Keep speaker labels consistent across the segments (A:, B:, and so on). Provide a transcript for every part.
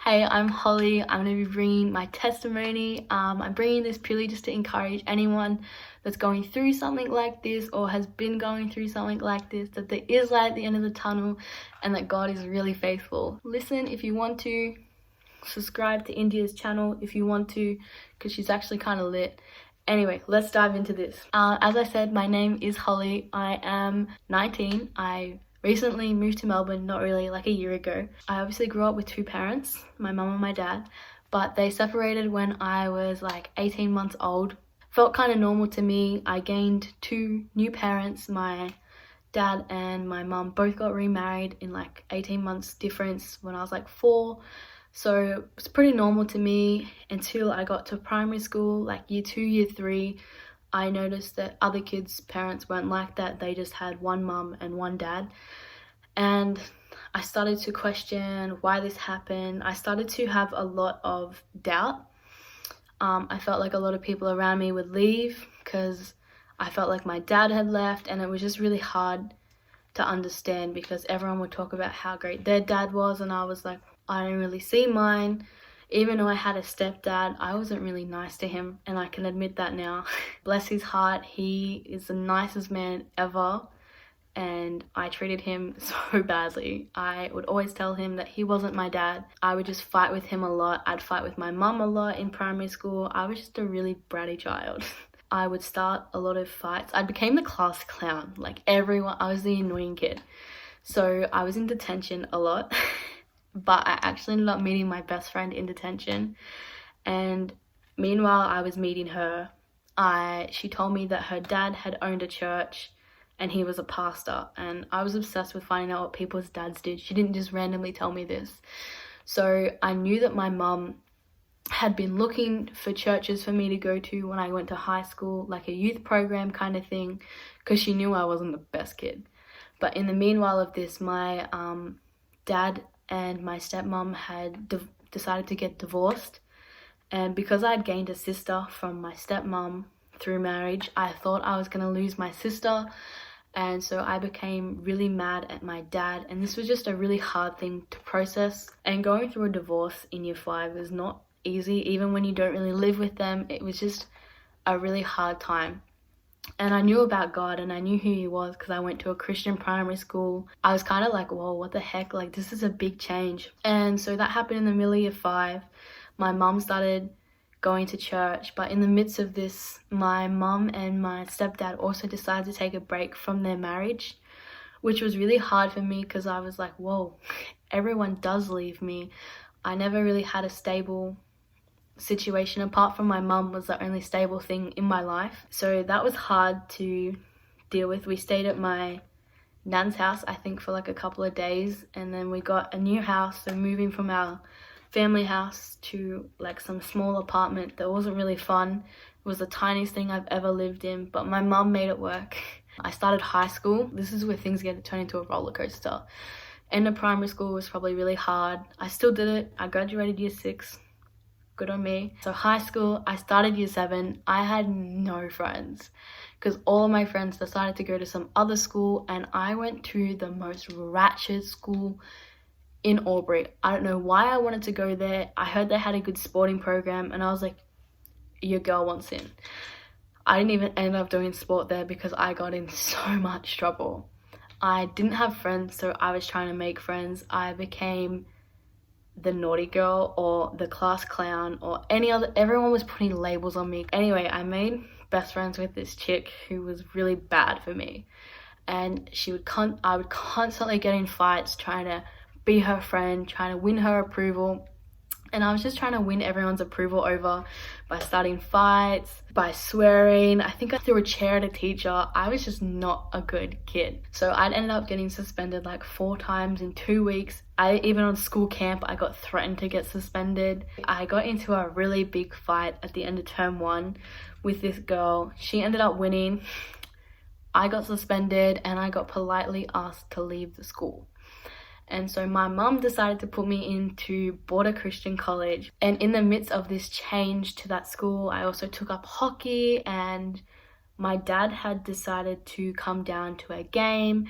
A: Hey, I'm Holly. I'm going to be bringing my testimony. I'm bringing this purely just to encourage anyone that's going through something like this or has been going through something like this, that there is light at the end of the tunnel and that God is really faithful. Listen if you want to. Subscribe to India's channel if you want to, because she's actually kind of lit. Anyway, let's dive into this. As I said, my name is Holly. I am 19. I recently moved to Melbourne, not really, like a year ago. I obviously grew up with two parents, my mum and my dad, but they separated when I was like 18 months old. Felt kind of normal to me. I gained two new parents. My dad and my mum both got remarried in like 18 months difference when I was like 4. So it's pretty normal to me until I got to primary school, like year 2, year 3. I noticed that other kids' parents weren't like that. They just had one mum and one dad. And I started to question why this happened. I started to have a lot of doubt. I felt like a lot of people around me would leave because I felt like my dad had left, and it was just really hard to understand because everyone would talk about how great their dad was, and I was like, I don't really see mine. Even though I had a stepdad, I wasn't really nice to him, and I can admit that now. Bless his heart, he is the nicest man ever, and I treated him so badly. I would always tell him that he wasn't my dad. I would just fight with him a lot. I'd fight with my mum a lot in primary school. I was just a really bratty child. I would start a lot of fights. I became the class clown. Like everyone, I was the annoying kid. So I was in detention a lot. But I actually ended up meeting my best friend in detention, and meanwhile I was meeting her, she told me that her dad had owned a church and he was a pastor, and I was obsessed with finding out what people's dads did. She didn't just randomly tell me this. So I knew that my mum had been looking for churches for me to go to when I went to high school, like a youth program kind of thing, because she knew I wasn't the best kid. But in the meanwhile of this, my dad and my stepmom had decided to get divorced, and because I had gained a sister from my stepmom through marriage, I thought I was going to lose my sister, and so I became really mad at my dad, and this was just a really hard thing to process. And going through a divorce in year 5 is not easy, even when you don't really live with them. It was just a really hard time. And I knew about God and I knew who he was because I went to a Christian primary school. I was kind of like, whoa, what the heck? Like, this is a big change. And so that happened in the middle of year 5. My mum started going to church, but in the midst of this, my mum and my stepdad also decided to take a break from their marriage, which was really hard for me because I was like, whoa, everyone does leave me. I never really had a stable situation. Apart from my mum was the only stable thing in my life, so that was hard to deal with. We stayed at my nan's house, I think, for like a couple of days, and then we got a new house. So moving from our family house to like some small apartment that wasn't really fun. It was the tiniest thing I've ever lived in, but my mum made it work. I started high school. This is where things get to turn into a roller coaster. End of primary school was probably really hard. I still did it. I graduated year 6. Good on me. So high school, I started year 7. I had no friends because all of my friends decided to go to some other school, and I went to the most ratchet school in Albury. I don't know why I wanted to go there. I heard they had a good sporting program, and I was like, your girl wants in. I didn't even end up doing sport there because I got in so much trouble. I didn't have friends, so I was trying to make friends. I became the naughty girl or the class clown or any other. Everyone was putting labels on me. Anyway, I made best friends with this chick who was really bad for me, and I would constantly get in fights trying to be her friend, trying to win her approval. And I was just trying to win everyone's approval over by starting fights, by swearing. I think I threw a chair at a teacher. I was just not a good kid. So I'd ended up getting suspended like 4 times in 2 weeks. Even on school camp, I got threatened to get suspended. I got into a really big fight at the end of term 1 with this girl. She ended up winning. I got suspended and I got politely asked to leave the school. And so my mum decided to put me into Border Christian College. And in the midst of this change to that school, I also took up hockey, and my dad had decided to come down to a game.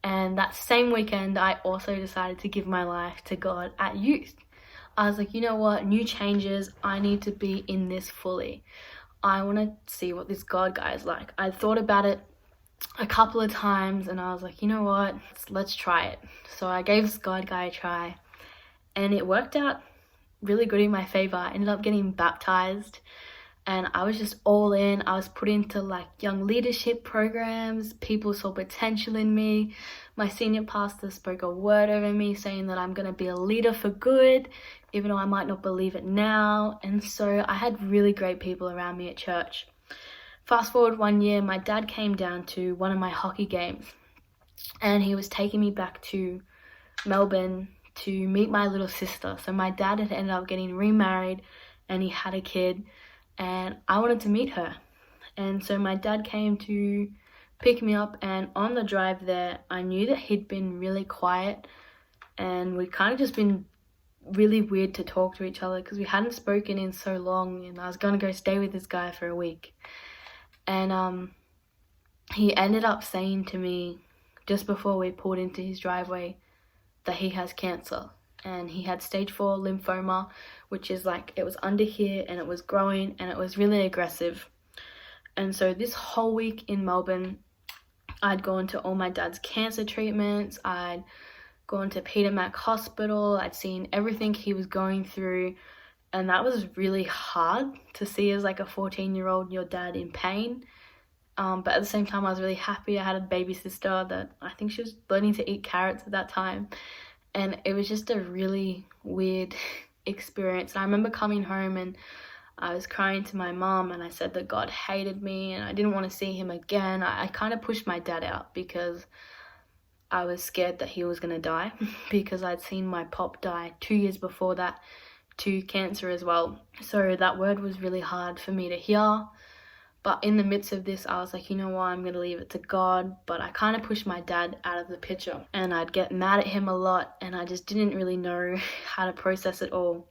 A: And that same weekend, I also decided to give my life to God at youth. I was like, you know what, new changes, I need to be in this fully. I want to see what this God guy is like. I thought about it a couple of times and I was like, you know what, let's try it. So I gave this God guy a try and it worked out really good in my favor. I ended up getting baptized and I was just all in. I was put into like young leadership programs. People saw potential in me. My senior pastor spoke a word over me saying that I'm going to be a leader for good, even though I might not believe it now. And so I had really great people around me at church. Fast forward one year, my dad came down to one of my hockey games and he was taking me back to Melbourne to meet my little sister. So my dad had ended up getting remarried and he had a kid and I wanted to meet her. And so my dad came to pick me up, and on the drive there, I knew that he'd been really quiet and we'd kind of just been really weird to talk to each other because we hadn't spoken in so long and I was going to go stay with this guy for a week. And he ended up saying to me just before we pulled into his driveway that he has cancer and he had stage 4 lymphoma, which is like, it was under here and it was growing and it was really aggressive. And so this whole week in Melbourne, I'd gone to all my dad's cancer treatments, I'd gone to Peter Mac Hospital, I'd seen everything he was going through, and that was really hard to see as like a 14-year-old, your dad in pain. But at the same time, I was really happy. I had a baby sister that I think she was learning to eat carrots at that time. And it was just a really weird experience. And I remember coming home and I was crying to my mom and I said that God hated me and I didn't want to see him again. I kind of pushed my dad out because I was scared that he was going to die because I'd seen my pop die 2 years before that to cancer as well. So that word was really hard for me to hear. But in the midst of this, I was like, you know what, I'm going to leave it to God. But I kind of pushed my dad out of the picture and I'd get mad at him a lot and I just didn't really know how to process it all.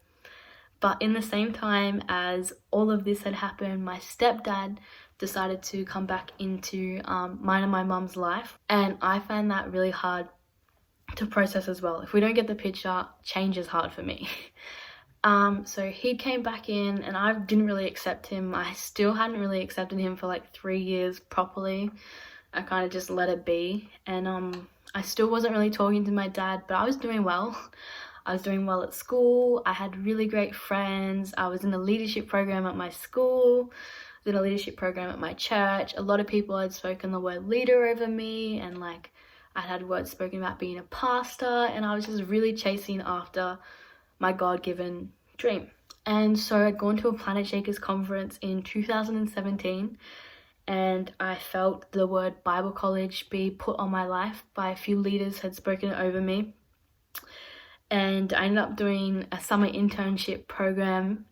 A: But in the same time as all of this had happened, my stepdad decided to come back into mine and my mum's life. And I found that really hard to process as well. If we don't get the picture, change is hard for me. So he came back in and I didn't really accept him. I still hadn't really accepted him for like 3 years properly. I kind of just let it be. And I still wasn't really talking to my dad, but I was doing well. I was doing well at school. I had really great friends. I was in a leadership program at my school. I was in a leadership program at my church. A lot of people had spoken the word leader over me and like I had words spoken about being a pastor, and I was just really chasing after my God-given dream. And so I'd gone to a Planet Shakers conference in 2017 and I felt the word Bible college be put on my life by a few leaders had spoken it over me. And I ended up doing a summer internship program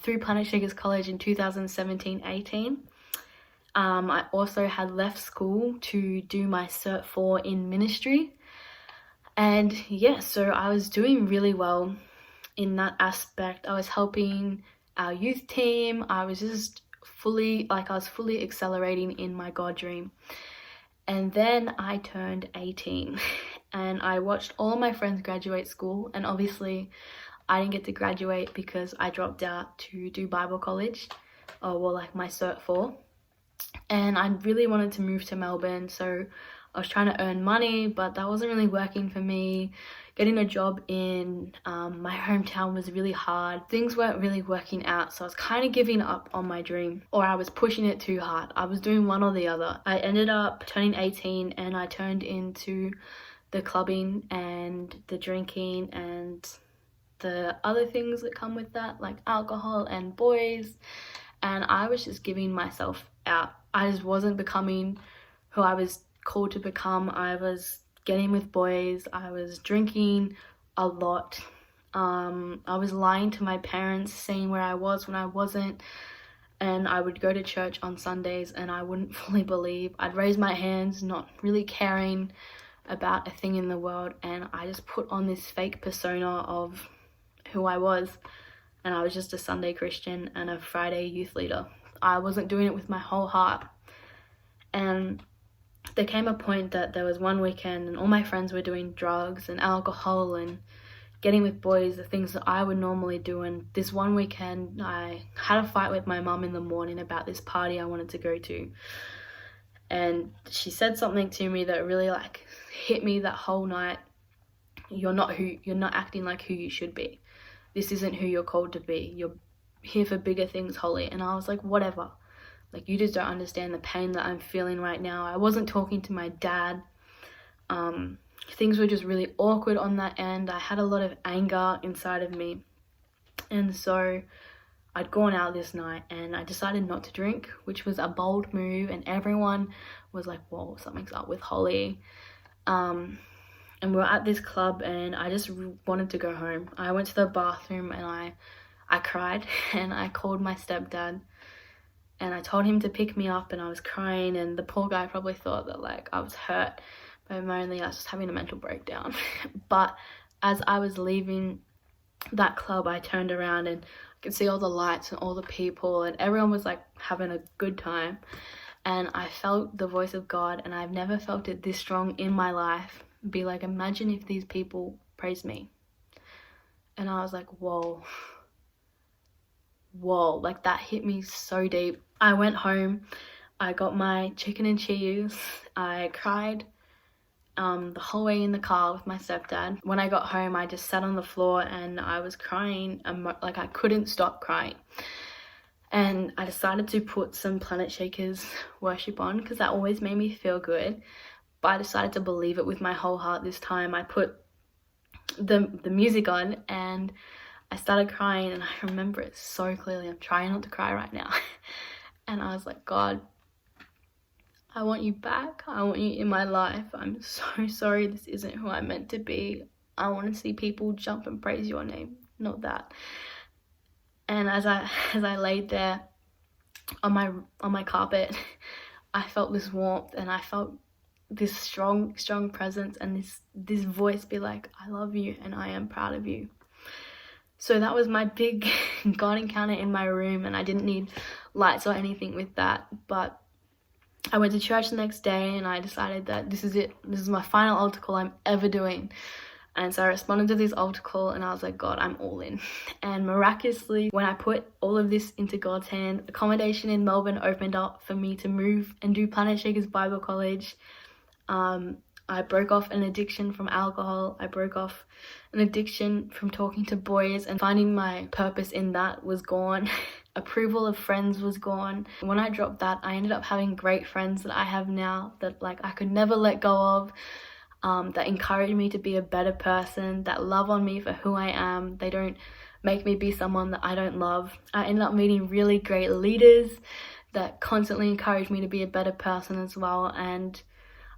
A: through Planet Shakers College in 2017-18. I also had left school to do my Cert 4 in ministry. And yeah, so I was doing really well in that aspect. I was helping our youth team. I was just fully accelerating in my God dream. And then I turned 18 and I watched all of my friends graduate school, and obviously I didn't get to graduate because I dropped out to do Bible college, or like my Cert 4. And I really wanted to move to Melbourne, so I was trying to earn money, but that wasn't really working for me. Getting a job in my hometown was really hard. Things weren't really working out, so I was kind of giving up on my dream, or I was pushing it too hard. I was doing one or the other. I ended up turning 18 and I turned into the clubbing and the drinking and the other things that come with that, like alcohol and boys, and I was just giving myself out. I just wasn't becoming who I was called to become. I was getting with boys, I was drinking a lot, I was lying to my parents, saying where I was when I wasn't, and I would go to church on Sundays and I wouldn't fully believe. I'd raise my hands, not really caring about a thing in the world, and I just put on this fake persona of who I was, and I was just a Sunday Christian and a Friday youth leader. I wasn't doing it with my whole heart. And there came a point that there was one weekend and all my friends were doing drugs and alcohol and getting with boys, the things that I would normally do. And this one weekend I had a fight with my mum in the morning about this party I wanted to go to, and she said something to me that really like hit me that whole night. You're not acting like who you should be. This isn't who you're called to be. You're here for bigger things, Holly. And I was like, whatever. Like, you just don't understand the pain that I'm feeling right now. I wasn't talking to my dad. Things were just really awkward on that end. I had a lot of anger inside of me. And so I'd gone out this night and I decided not to drink, which was a bold move. And everyone was like, whoa, something's up with Holly. And we were at this club and I just wanted to go home. I went to the bathroom and I cried and I called my stepdad and I told him to pick me up, and I was crying, and the poor guy probably thought that like I was hurt, but mainly I was just having a mental breakdown. But as I was leaving that club, I turned around and I could see all the lights and all the people, and everyone was like having a good time. And I felt the voice of God, and I've never felt it this strong in my life. Be like, imagine if these people praised me. And I was like, whoa, like that hit me so deep. I went home, I got my chicken and cheese, I cried the whole way in the car with my stepdad. When I got home, I just sat on the floor and I was crying, like I couldn't stop crying. And I decided to put some Planet Shakers worship on because that always made me feel good. But I decided to believe it with my whole heart this time. I put the music on and I started crying, and I remember it so clearly. I'm trying not to cry right now. And I was like, God, I want you back. I want you in my life. I'm so sorry this isn't who I'm meant to be. I want to see people jump and praise your name, not that. And as I laid there on my carpet, I felt this warmth, and I felt this strong presence, and this voice be like, I love you and I am proud of you. So that was my big God encounter in my room, and I didn't need lights or anything with that. But I went to church the next day and I decided that this is it. This is my final altar call I'm ever doing. And so I responded to this altar call and I was like, God, I'm all in. And miraculously, when I put all of this into God's hand, accommodation in Melbourne opened up for me to move and do Planet Shakers Bible College. I broke off an addiction from alcohol. I broke off an addiction from talking to boys, and finding my purpose in that was gone. Approval of friends was gone. When I dropped that, I ended up having great friends that I have now that like I could never let go of, that encourage me to be a better person, that love on me for who I am. They don't make me be someone that I don't love. I ended up meeting really great leaders that constantly encourage me to be a better person as well. And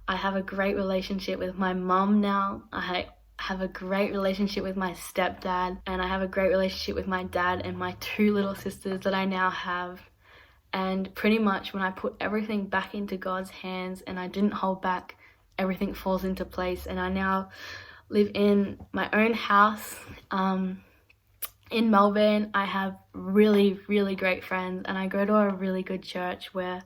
A: I have a great relationship with my mum now. I have a great relationship with my stepdad, and I have a great relationship with my dad and my 2 little sisters that I now have. And pretty much when I put everything back into God's hands and I didn't hold back, everything falls into place. And I now live in my own house in Melbourne. I have really, really great friends, and I go to a really good church where